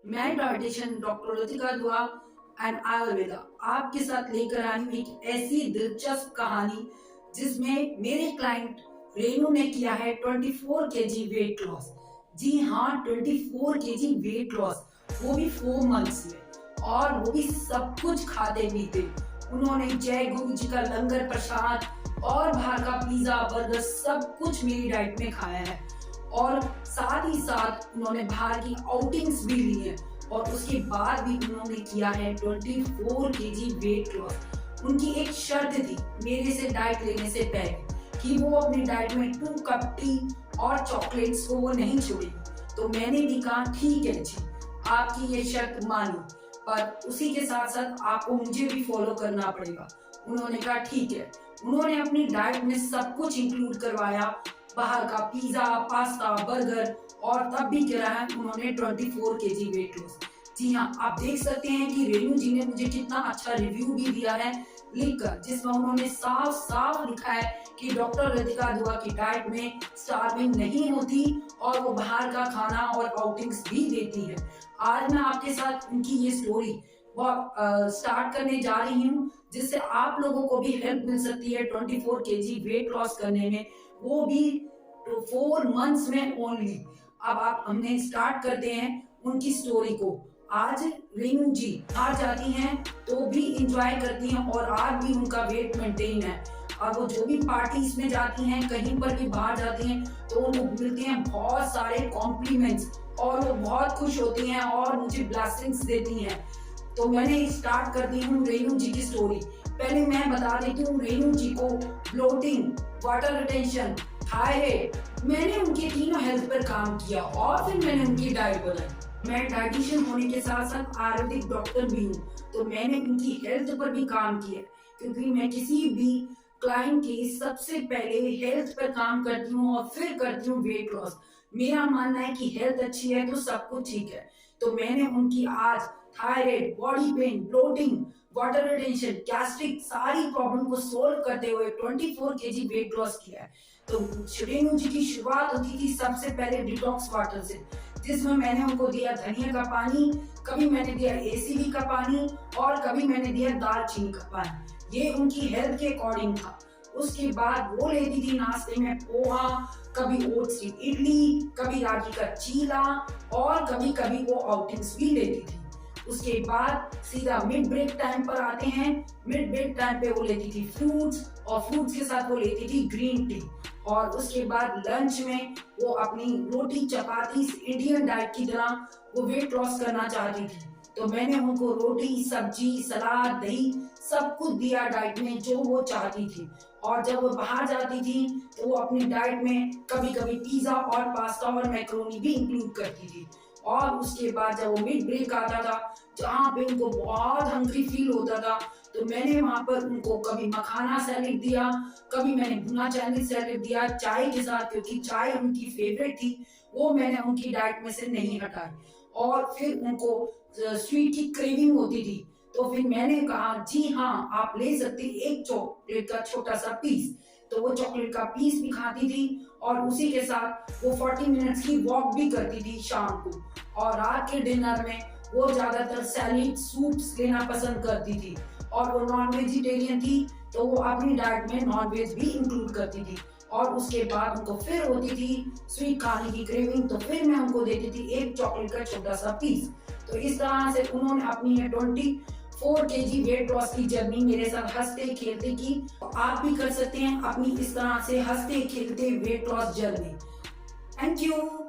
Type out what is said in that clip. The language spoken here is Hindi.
मैं डाइटिशियन डॉक्टर लतिका दुआ एंड आयुर्वेदा आपके साथ लेकर आई हूँ एक ऐसी दिलचस्प कहानी जिसमें मेरे क्लाइंट रेनू ने किया है 24 केजी वेट लॉस। जी हाँ, 24 केजी वेट लॉस, वो भी 4 मंथ्स में, और वो भी सब कुछ खाते पीते। उन्होंने जय गुरु जी का लंगर प्रसाद और बाहर का पिज्जा बर्गर सब कुछ मेरी डाइट में खाया है, और साथ ही साथ उन्होंने बाहर की आउटिंग्स भी ली है, और उसके बाद भी उन्होंने किया है 24 केजी वेट लॉस। उनकी एक शर्त थी मेरे से डाइट लेने से पहले कि वो अपनी डाइट में 2 कप टी और चॉकलेट्स को वो नहीं छोड़ेगी। तो मैंने भी कहा ठीक है जी, आपकी ये शर्त मानी, पर उसी के साथ साथ आपको मुझे भी फॉलो करना पड़ेगा। उन्होंने कहा ठीक है। उन्होंने अपनी डाइट में सब कुछ इंक्लूड करवाया, बाहर का पिज्जा, पास्ता, बर्गर, और तब भी करा है उन्होंने 24 केजी वेट लॉस। जी हाँ, आप देख सकते हैं कि रेनू जी ने मुझे कितना अच्छा रिव्यू भी दिया है लिखकर, जिसमें उन्होंने साफ साफ लिखा है कि डॉक्टर लतिका दुआ की डाइट में स्टार्विंग नहीं होती और वो बाहर का खाना और आउटिंग्स भी देती है। आज मैं आपके साथ उनकी ये स्टोरी स्टार्ट करने जा रही हूँ, जिससे आप लोगों को भी हेल्प मिल सकती है 24 केजी वेट लॉस करने में, वो भी 4 मंथ्स में ओनली। अब आप हमने स्टार्ट करते हैं उनकी स्टोरी को। आज रेनू जी बाहर जाती हैं तो भी इंजॉय करती हैं, और आज भी उनका वेट मेंटेन है। और वो जो भी पार्टीज में जाती हैं, कहीं पर भी बाहर जाती हैं, तो उनको मिलते हैं बहुत सारे कॉम्प्लीमेंट्स, और वो बहुत खुश होती हैं और मुझे ब्लेसिंग्स देती हैं। तो मैंने स्टार्ट करती हूँ रेनू जी की स्टोरी। पहले मैं बता देती हूँ रेनू जी को ब्लोटिंग, वाटर रिटेंशन, थायराइड, मैंने उनके तीनों हेल्थ पर काम किया, और फिर मैंने उनकी डाइट बनाई। मैं डाइटिशियन होने के साथ साथ आयुर्वेदिक डॉक्टर भी हूँ, तो मैंने उनकी हेल्थ पर भी काम किया, क्योंकि मैं किसी भी क्लाइंट की सबसे पहले हेल्थ पर काम करती हूँ और फिर करती हूँ वेट लॉस। मेरा मानना है कि हेल्थ अच्छी है तो सब कुछ ठीक है। तो मैंने उनकी आज thyroid, body pain, bloating, water retention, gastric, सारी प्रॉब्लम को सोल्व करते हुए 24 केजी वेट लॉस किया है। तो रेनू जी की शुरुआत होती थी सबसे पहले डिटॉक्स वाटर से, जिसमें मैंने उनको दिया धनिया का पानी, कभी मैंने दिया एसीबी का पानी, और कभी मैंने दिया दालचीनी का पानी। ये उनकी हेल्थ के अकॉर्डिंग था। उसके बाद वो लेती थी नाश्ते में पोहा, कभी ओट्स की इडली, कभी रागी का चीला, और कभी कभी वो आउटिंग्स भी लेती थी। उसके बाद सीधा मिड ब्रेक टाइम पर आते हैं। मिड ब्रेक टाइम पे वो लेती थी फ्रूट्स, और फ्रूट्स के साथ वो लेती थी ग्रीन टी। और उसके बाद लंच में वो अपनी रोटी चपाती इंडियन डाइट की तरह वो वेट लॉस करना चाहती थी। तो मैंने उनको रोटी, सब्जी, सलाद, दही सब कुछ दिया डाइट में जो वो चाहती थी। और जब वो बाहर जाती थी तो वो अपनी डाइट में कभी कभी पिज्जा और पास्ता और मैक्रोनी भी इंक्लूड करती थी। और उसके बाद जब वो मिड ब्रेक आता था, जहाँ पे उनको बहुत हंग्री फील होता था, तो मैंने वहां पर उनको कभी मखाना सैलेड दिया, कभी मैंने भुना चाइनीज सैलेड दिया चाय के साथ, क्योंकि चाय उनकी फेवरेट थी, वो मैंने उनकी डाइट में से नहीं हटाई। और फिर उनको स्वीट की क्रेविंग होती थी, तो फिर मैंने कहा जी हाँ, आप ले सकती एक चॉकलेट का छोटा सा पीस। तो वो चॉकलेट का पीस भी खाती थी, और उसी के साथ वो 40 मिनट्स की वॉक भी करती थी शाम को। और रात के डिनर में वो ज्यादातर सैलेड, सूप्स लेना पसंद करती थी, और वो नॉन वेजिटेरियन थी, तो वो अपनी डाइट में नॉन वेज भी इंक्लूड करती थी। और उसके बाद उनको फिर होती थी स्वीट खाने की क्रेविंग, तो फिर मैं उनको देती थी एक चॉकलेट का छोटा सा पीस। तो इस तरह से उन्होंने अपनी 24 केजी वेट लॉस की जर्नी मेरे साथ हंसते खेलते की। तो आप भी कर सकते हैं अपनी इस तरह से हंसते खेलते weight loss journey. Thank you.